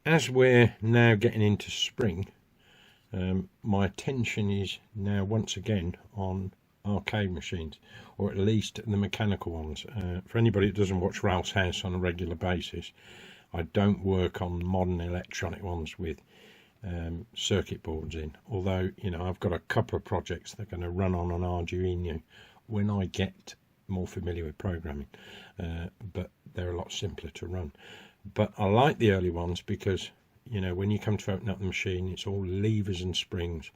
as we're now getting into spring, my attention is now once again on arcade machines, or at least the mechanical ones. For anybody that doesn't watch Ralph's House on a regular basis, I don't work on modern electronic ones with circuit boards in, although I've got a couple of projects that are going to run on an Arduino when I get more familiar with programming, but they're a lot simpler to run. But I like the early ones because when you come to open up the machine, it's all levers and springs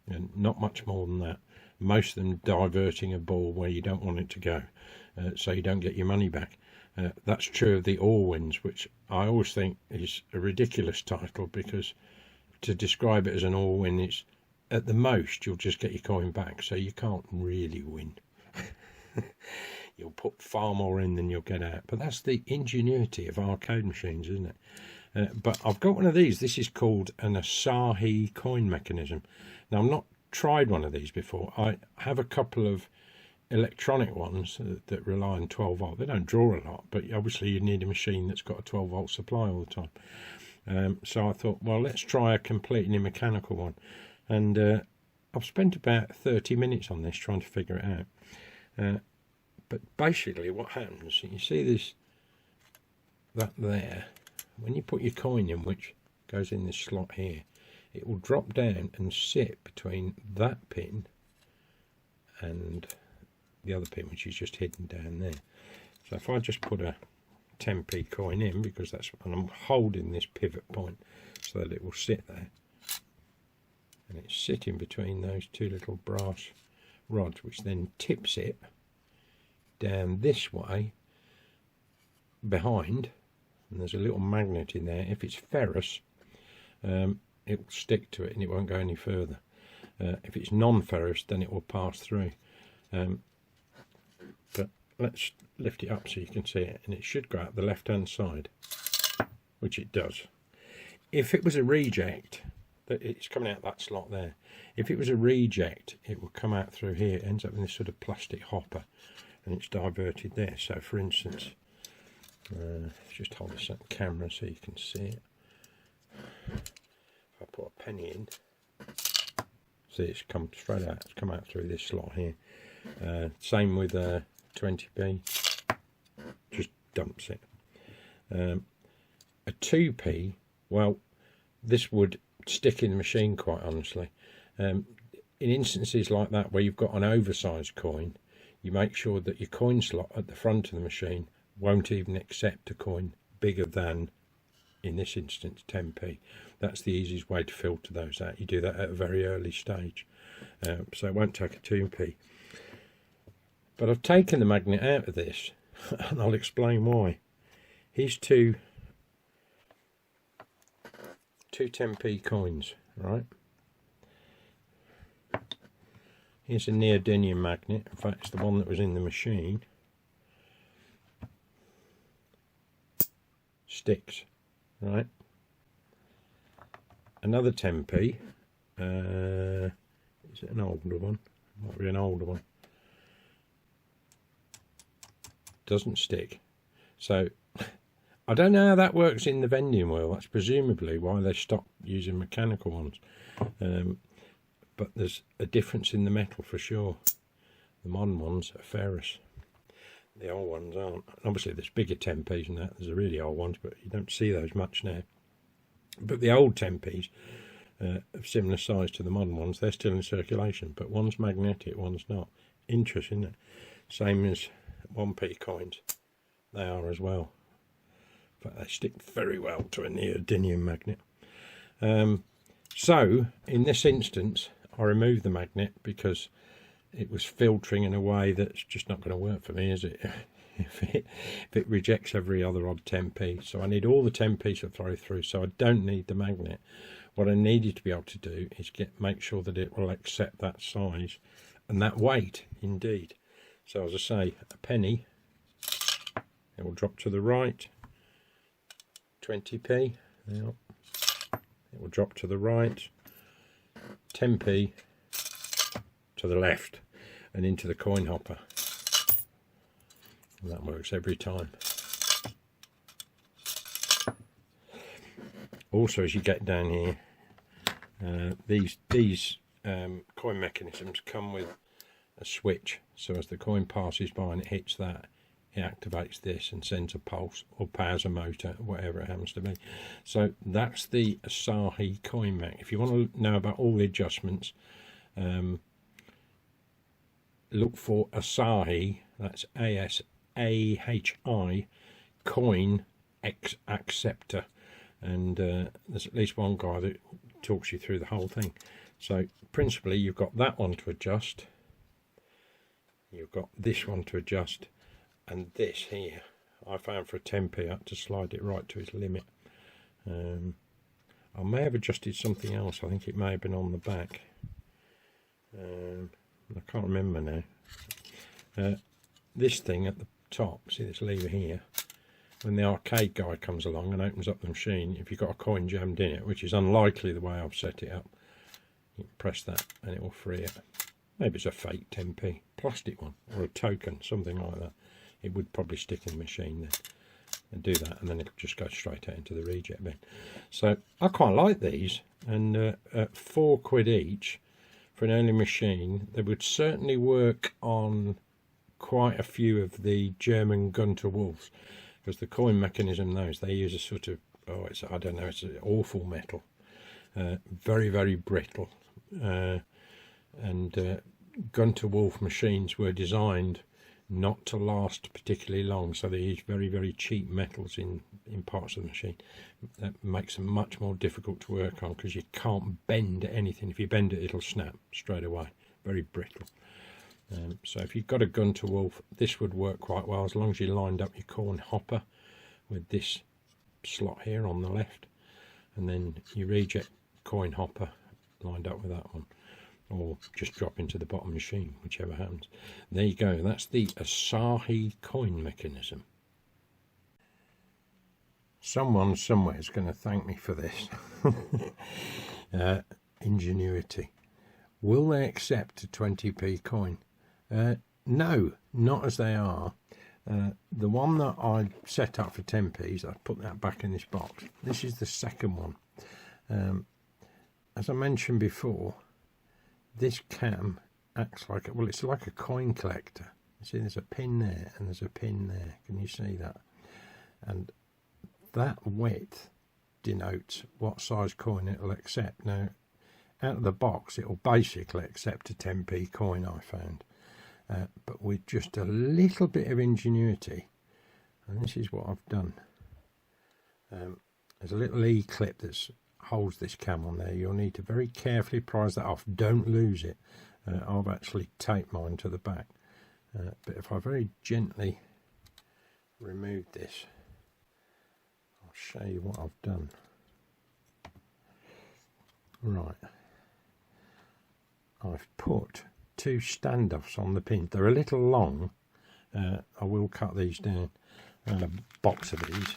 and not much more than that, most of them diverting a ball where you don't want it to go, so you don't get your money back. That's true of the Orwins, which I always think is a ridiculous title, because to describe it as an Orwin, it's at the most you'll just get your coin back, so you can't really win. You'll put far more in than you'll get out, but that's the ingenuity of arcade machines, isn't it? But I've got one of these. This is called an Asahi coin mechanism. Now, I've not tried one of these before. I have a couple of electronic ones that rely on 12 volt. They don't draw a lot, but obviously you need a machine that's got a 12 volt supply all the time. So I thought, well, let's try a completely mechanical one. And I've spent about 30 minutes on this trying to figure it out. But basically what happens, you see that there, when you put your coin in, which goes in this slot here, it will drop down and sit between that pin and the other pin, which is just hidden down there. So if I just put a 10p coin in, because and I'm holding this pivot point so that it will sit there, and it's sitting between those two little brass rods, which then tips it down this way behind, and there's a little magnet in there. If it's ferrous, it will stick to it and it won't go any further. If it's non-ferrous, then it will pass through. But let's lift it up so you can see it, and it should go out the left hand side, which it does. If it was a reject, it's coming out that slot there. If it was a reject, it will come out through here. It ends up in this sort of plastic hopper, and it's diverted there. So for instance, just hold this up camera so you can see it. If I put a penny in, see, it's come straight out. It's come out through this slot here. Same with 20p, just dumps it. A 2p, well, this would stick in the machine, quite honestly. In instances like that where you've got an oversized coin, you make sure that your coin slot at the front of the machine won't even accept a coin bigger than, in this instance, 10p. That's the easiest way to filter those out. You do that at a very early stage, so it won't take a 2p. But I've taken the magnet out of this, and I'll explain why. Here's two 10p coins, right? Here's a neodymium magnet. In fact, it's the one that was in the machine. Sticks, right? Another 10p. Is it an older one? Might be an older one. Doesn't stick. So I don't know how that works in the vending world. That's presumably why they stopped using mechanical ones. But there's a difference in the metal for sure. The modern ones are ferrous. The old ones aren't. Obviously there's bigger 10p's than that. There's the really old ones, but you don't see those much now. But the old 10p's of similar size to the modern ones, they're still in circulation, but one's magnetic, one's not. Interesting, isn't it? Same as 1p coins. They are as well. But they stick very well to a neodymium magnet. So in this instance, I removed the magnet because it was filtering in a way that's just not going to work for me, is it? if it rejects every other odd 10p. So I need all the 10p's to throw through, so I don't need the magnet. What I needed to be able to do is make sure that it will accept that size and that weight indeed. So as I say, a penny, it will drop to the right. 20p, it will drop to the right. 10p to the left and into the coin hopper. And that works every time. Also, as you get down here, these coin mechanisms come with a switch, so as the coin passes by and it hits that, it activates this and sends a pulse or powers a motor, whatever it happens to be. So that's the Asahi coin mech. If you want to know about all the adjustments, look for Asahi, that's ASAHI coin Acceptor, and there's at least one guy that talks you through the whole thing. So principally you've got that one to adjust, you've got this one to adjust, and this here I found for a 10p I had to slide it right to its limit. I may have adjusted something else, I think it may have been on the back. I can't remember now. This thing at the top, see this lever here, when the arcade guy comes along and opens up the machine, if you've got a coin jammed in it, which is unlikely the way I've set it up, you can press that and it will free it. Maybe it's a fake 10p plastic one or a token, something like that. It would probably stick in the machine then, and do that, and then it'll just go straight out into the reject bin. So I quite like these, and at £4 each for an early machine, they would certainly work on quite a few of the German Gunter Wolfs, because the coin mechanism, they use a sort of, I don't know, it's an awful metal, very, very brittle, and Gunter Wolf machines were designed not to last particularly long, so they use very, very cheap metals in parts of the machine. That makes them much more difficult to work on, because you can't bend anything. If you bend it, it'll snap straight away. Very brittle. So if you've got a Gunter Wolf, this would work quite well, as long as you lined up your coin hopper with this slot here on the left, and then your reject coin hopper lined up with that one, or just drop into the bottom machine, whichever happens. There you go, that's the Asahi coin mechanism. Someone somewhere is going to thank me for this. Ingenuity. Will they accept a 20p coin? No, not as they are. The one that I set up for 10p's, I put that back in this box. This is the second one. As I mentioned before, this cam acts like, well, it's like a coin collector. You see there's a pin there and there's a pin there. Can you see that? And that width denotes what size coin it'll accept. Now, out of the box, it'll basically accept a 10p coin, I found. But with just a little bit of ingenuity, and this is what I've done. There's a little E-clip that holds this cam on there. You'll need to very carefully prise that off. Don't lose it. I've actually taped mine to the back. But if I very gently remove this, I'll show you what I've done. Right. I've put 2 standoffs on the pin. They're a little long. I will cut these down, and a box of these.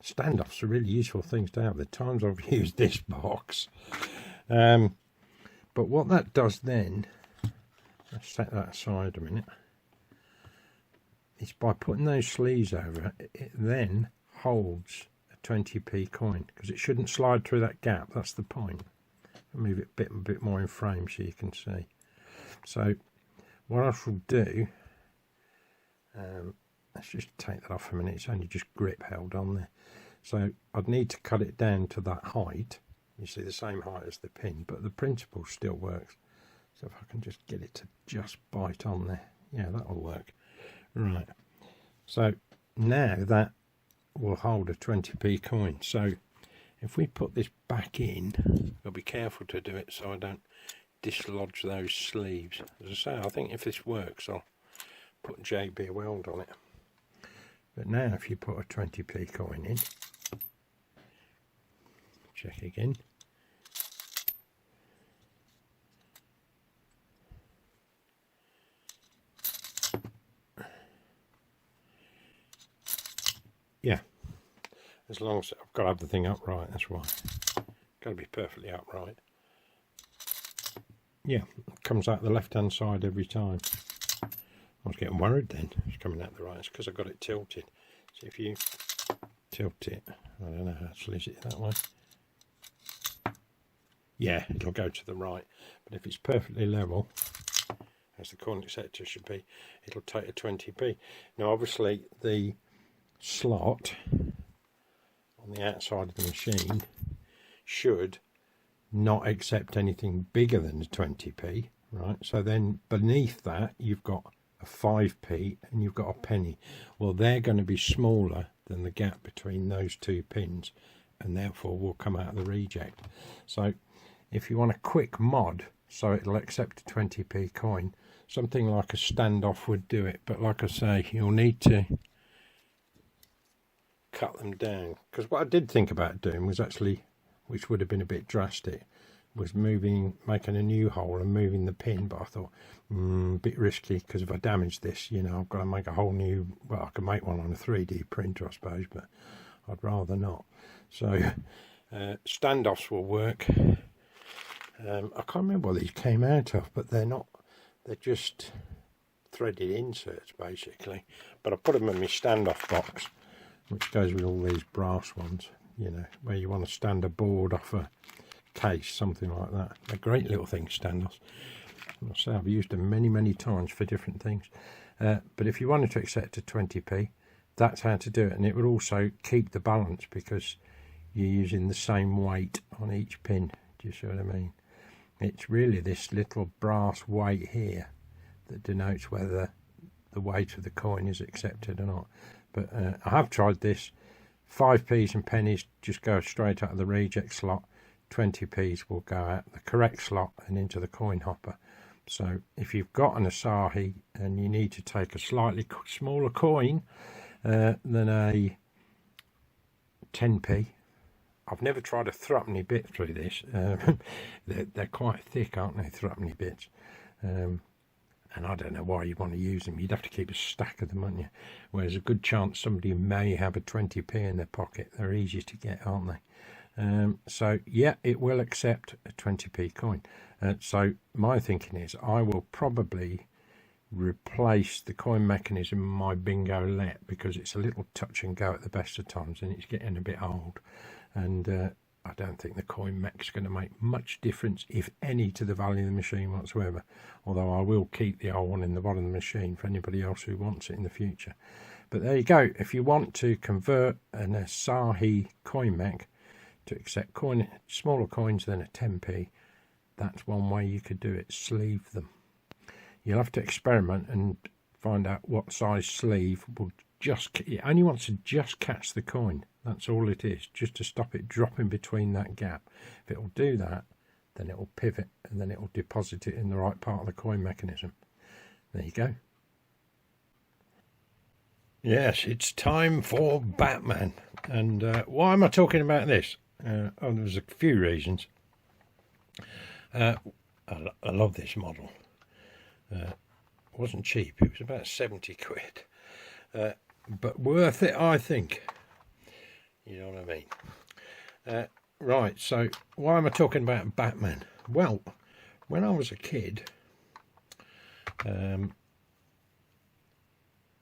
Standoffs are really useful things to have. The times I've used this box. But what that does then, let's set that aside a minute, is by putting those sleeves over, it then holds a 20p coin, because it shouldn't slide through that gap. That's the point. I'll move it a bit more in frame so you can see. So what I shall do, let's just take that off a minute. It's only just grip held on there. So I'd need to cut it down to that height. You see, the same height as the pin, but the principle still works. So if I can just get it to just bite on there, yeah, that'll work. Right. So now that will hold a 20p coin. So if we put this back in, I'll be careful to do it so I don't dislodge those sleeves. As I say, I think if this works, I'll put JB Weld on it. But now if you put a 20p coin in, check again. Yeah, as long as I've got to have the thing upright, that's why. Got to be perfectly upright. Yeah, it comes out the left hand side every time. I was getting worried then it's coming out the right. It's because I got it tilted. So if you tilt it, I don't know how to slice it that way. yeah, it'll go to the right. But if it's perfectly level, as the coin acceptor should be, it'll take a 20p. Now obviously the slot on the outside of the machine should not accept anything bigger than a 20p, right? So then beneath that you've got a 5p and you've got a penny. Well, they're going to be smaller than the gap between those two pins, and therefore will come out of the reject. So if you want a quick mod so it'll accept a 20p coin, something like a standoff would do it. But like I say, you'll need to cut them down, because what I did think about doing was actually, which would have been a bit drastic, was making a new hole and moving the pin. But I thought, a bit risky, because if I damage this, you know, I've got to make a whole new, well, I can make one on a 3D printer, I suppose, but I'd rather not. So standoffs will work. I can't remember what these came out of, but they're not, they're just threaded inserts basically. But I put them in my standoff box, which goes with all these brass ones, you know, where you want to stand a board off a case, something like that. They're great little things, standoffs. I'll say I've used them many times for different things. But if you wanted to accept a 20p, that's how to do it. And it would also keep the balance, because you're using the same weight on each pin. Do you see what I mean? It's really this little brass weight here that denotes whether the weight of the coin is accepted or not. But I have tried this. 5p's and pennies just go straight out of the reject slot. 20p's will go out the correct slot and into the coin hopper. So if you've got an Asahi and you need to take a slightly smaller coin than a 10p, I've never tried a threepenny bit through this. They're quite thick, aren't they, threepenny bits? And I don't know why you want to use them. You'd have to keep a stack of them, wouldn't you? Whereas a good chance somebody may have a 20p in their pocket. They're easy to get, aren't they? So yeah, it will accept a 20p coin. So my thinking is I will probably replace the coin mechanism in my bingo let, because it's a little touch and go at the best of times and it's getting a bit old. And I don't think the coin mech's going to make much difference, if any, to the value of the machine whatsoever. Although I will keep the old one in the bottom of the machine for anybody else who wants it in the future. But there you go. If you want to convert an Asahi coin mech to accept smaller coins than a 10p, that's one way you could do it. Sleeve them. You'll have to experiment and find out what size sleeve will it only wants to just catch the coin. That's all it is, just to stop it dropping between that gap. If it will do that, then it will pivot and then it will deposit it in the right part of the coin mechanism. There you go. Yes, it's time for Batman. And why am I talking about this? There's a few reasons. I love this model. It wasn't cheap. It was about 70 quid. But worth it, I think. You know what I mean? Right, so why am I talking about Batman? Well, when I was a kid, and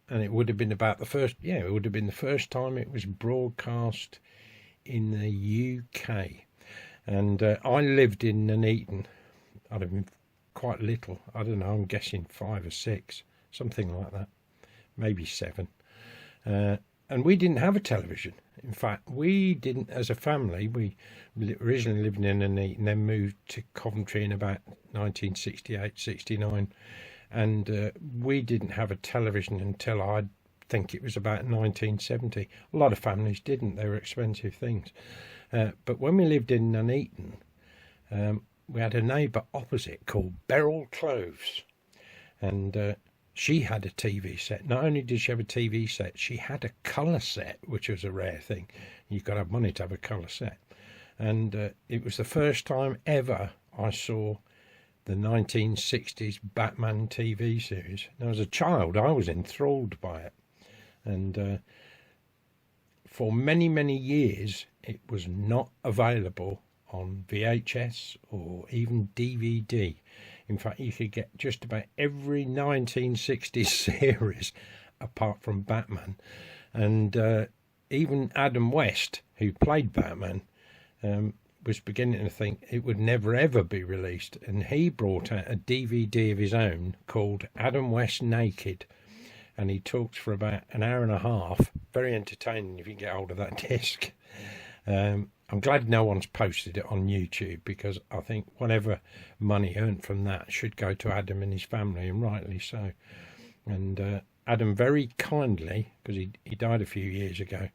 it would have been about it would have been the first time it was broadcast in the UK. And I lived in Nuneaton. I'd have been quite little. I don't know, I'm guessing 5 or 6, something like that. Maybe 7. And we didn't have a television. In fact, we didn't, as a family. We originally lived in Nuneaton, then moved to Coventry in about 1968, 69. And we didn't have a television until I think it was about 1970. A lot of families didn't. They were expensive things. But when we lived in Nuneaton, we had a neighbour opposite called Beryl Cloves. And she had a TV set. Not only did she have a TV set, she had a colour set, which was a rare thing. You've got to have money to have a colour set. And it was the first time ever I saw the 1960s Batman TV series. Now, as a child, I was enthralled by it. And for many years, it was not available on VHS or even DVD. In fact, you could get just about every 1960s series apart from Batman. And even Adam West, who played Batman, was beginning to think it would never ever be released, and he brought out a DVD of his own called Adam West Naked, and he talks for about an hour and a half. Very entertaining if you can get hold of that disc. I'm glad no one's posted it on YouTube, because I think whatever money earned from that should go to Adam and his family, and rightly so. And Adam very kindly, because he died a few years ago,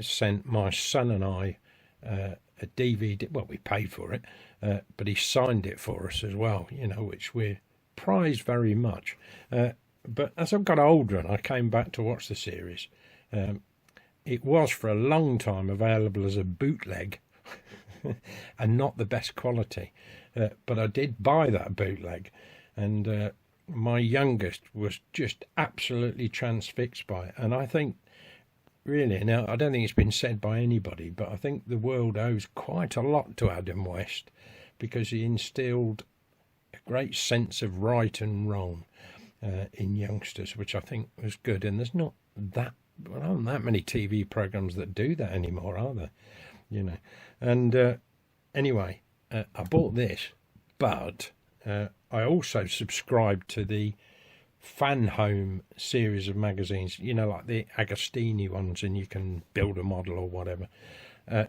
sent my son and I a DVD. Well, we paid for it, but he signed it for us as well, you know, which we prize very much. But as I've got older and I came back to watch the series, it was for a long time available as a bootleg and not the best quality. But I did buy that bootleg, and my youngest was just absolutely transfixed by it. And I think, really, now I don't think it's been said by anybody, but I think the world owes quite a lot to Adam West, because he instilled a great sense of right and wrong in youngsters, which I think was good. And there's not that many TV programs that do that anymore, are there? You know. And anyway, I bought this, but I also subscribed to the Fan Home series of magazines, you know, like the Agostini ones, and you can build a model or whatever. I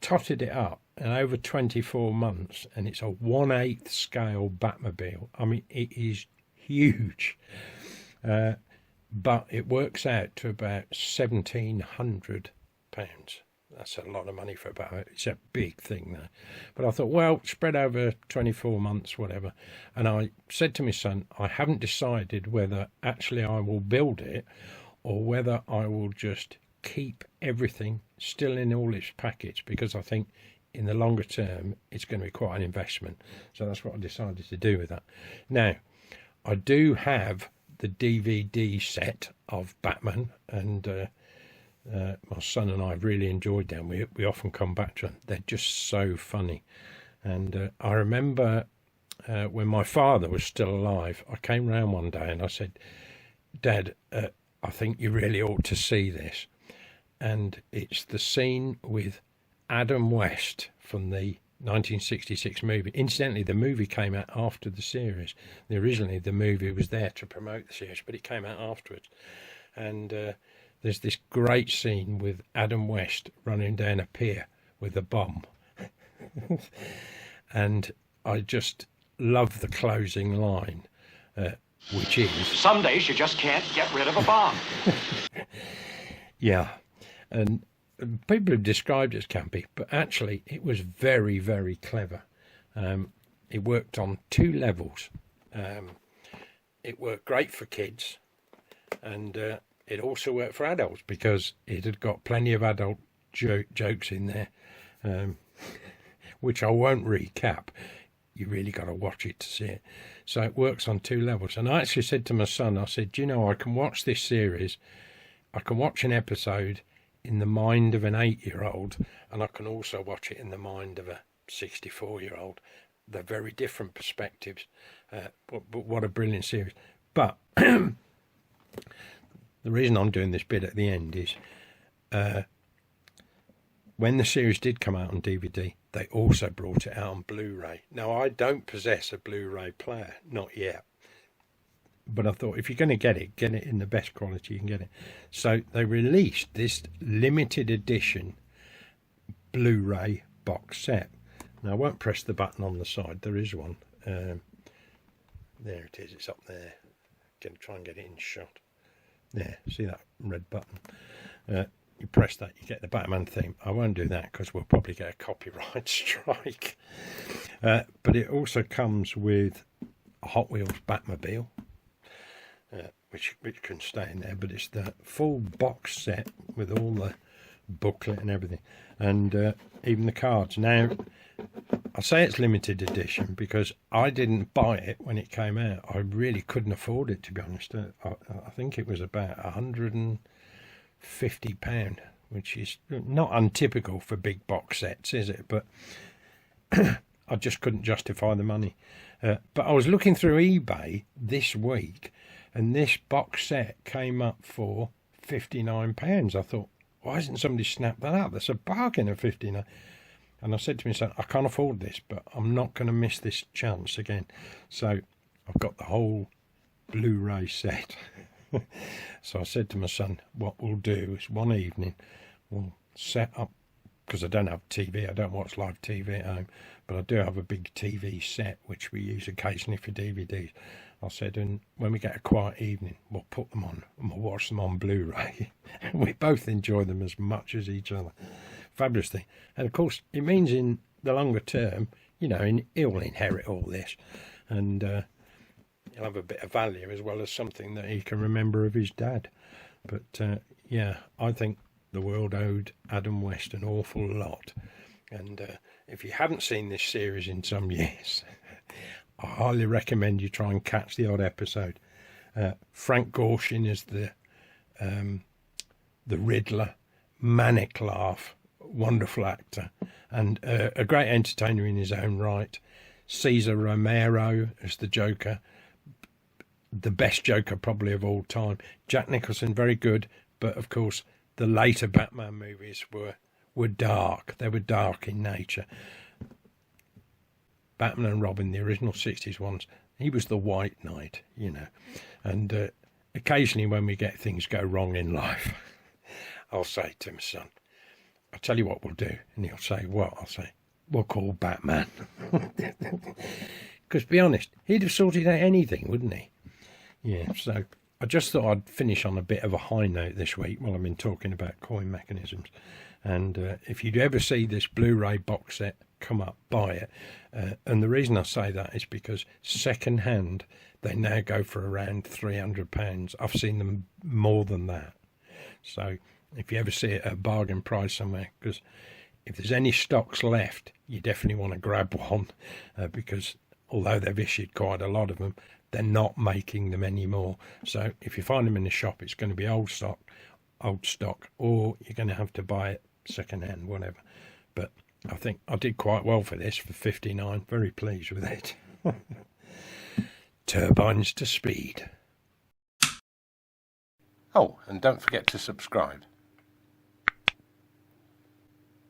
totted it up, and over 24 months, and it's a 1/8 scale Batmobile. I mean, it is huge, but it works out to about £1,700. That's a lot of money for a Batmobile. It's a big thing there. But I thought, well, spread over 24 months, whatever. And I said to my son, I haven't decided whether actually I will build it or whether I will just keep everything still in all its packets, because I think in the longer term it's going to be quite an investment. So that's what I decided to do with that. Now, I do have the DVD set of Batman, and my son and I really enjoyed them. We often come back to them. They're just so funny. And I remember when my father was still alive, I came round one day and I said, Dad, I think you really ought to see this. And it's the scene with Adam West from the 1966 movie. Incidentally, the movie came out after the series. Originally, the movie was there to promote the series, but it came out afterwards. And there's this great scene with Adam West running down a pier with a bomb. And I just love the closing line, which is... Some days you just can't get rid of a bomb. Yeah. And people have described it as campy, but actually it was very, very clever. It worked on 2 levels. It worked great for kids, and it also worked for adults, because it had got plenty of adult jokes in there, which I won't recap. You really got to watch it to see it. So it works on 2 levels. And I actually said to my son, I said, you know, I can watch this series, I can watch an episode in the mind of an 8-year-old, and I can also watch it in the mind of a 64-year-old. They're very different perspectives, but what a brilliant series. But the reason I'm doing this bit at the end is when the series did come out on DVD, they also brought it out on Blu-ray. Now, I don't possess a Blu-ray player, not yet. But I thought, if you're going to get it in the best quality you can get it. So they released this limited edition Blu-ray box set. Now, I won't press the button on the side. There is one. There it is. It's up there. Going to try and get it in shot. There. See that red button? You press that, you get the Batman theme. I won't do that because we'll probably get a copyright strike. But it also comes with a Hot Wheels Batmobile. Which can stay in there, but it's the full box set with all the booklet and everything, and even the cards. Now, I say it's limited edition because I didn't buy it when it came out. I really couldn't afford it, to be honest. I think it was about £150, which is not untypical for big box sets, is it? But I just couldn't justify the money. But I was looking through eBay this week, and this box set came up for £59. I thought, why hasn't somebody snapped that up? That's a bargain of £59. And I said to myself, I can't afford this, but I'm not going to miss this chance again. So I've got the whole Blu-ray set. So I said to my son, what we'll do is one evening we'll set up, because I don't have TV, I don't watch live TV at home, but I do have a big TV set which we use occasionally for DVDs. I said, and when we get a quiet evening, we'll put them on and we'll watch them on Blu-ray. We both enjoy them as much as each other. Fabulous thing. And of course, it means in the longer term, you know, he'll inherit all this, and he'll have a bit of value as well as something that he can remember of his dad. But yeah, I think the world owed Adam West an awful lot. And if you haven't seen this series in some years, I highly recommend you try and catch the odd episode. Frank Gorshin is the Riddler, manic laugh, wonderful actor, and a great entertainer in his own right. Cesar Romero as the Joker, the best Joker probably of all time. Jack Nicholson, very good, but of course the later Batman movies were dark. They were dark in nature. Batman and Robin, the original 60s ones, he was the White Knight, you know. And occasionally when we get things go wrong in life, I'll say to my son, I'll tell you what we'll do. And he'll say, what? I'll say, we'll call Batman. Because to be honest, he'd have sorted out anything, wouldn't he? Yeah, so I just thought I'd finish on a bit of a high note this week while I've been talking about coin mechanisms. And if you'd ever see this Blu-ray box set come up, buy it. And the reason I say that is because second hand, they now go for around £300. I've seen them more than that. So if you ever see it at a bargain price somewhere, because if there's any stocks left, you definitely want to grab one, because although they've issued quite a lot of them, they're not making them anymore. So if you find them in the shop, it's going to be old stock, or you're going to have to buy it second hand, whatever. But I think I did quite well for this, for 59. Very pleased with it. Turbines to speed. Oh, and don't forget to subscribe.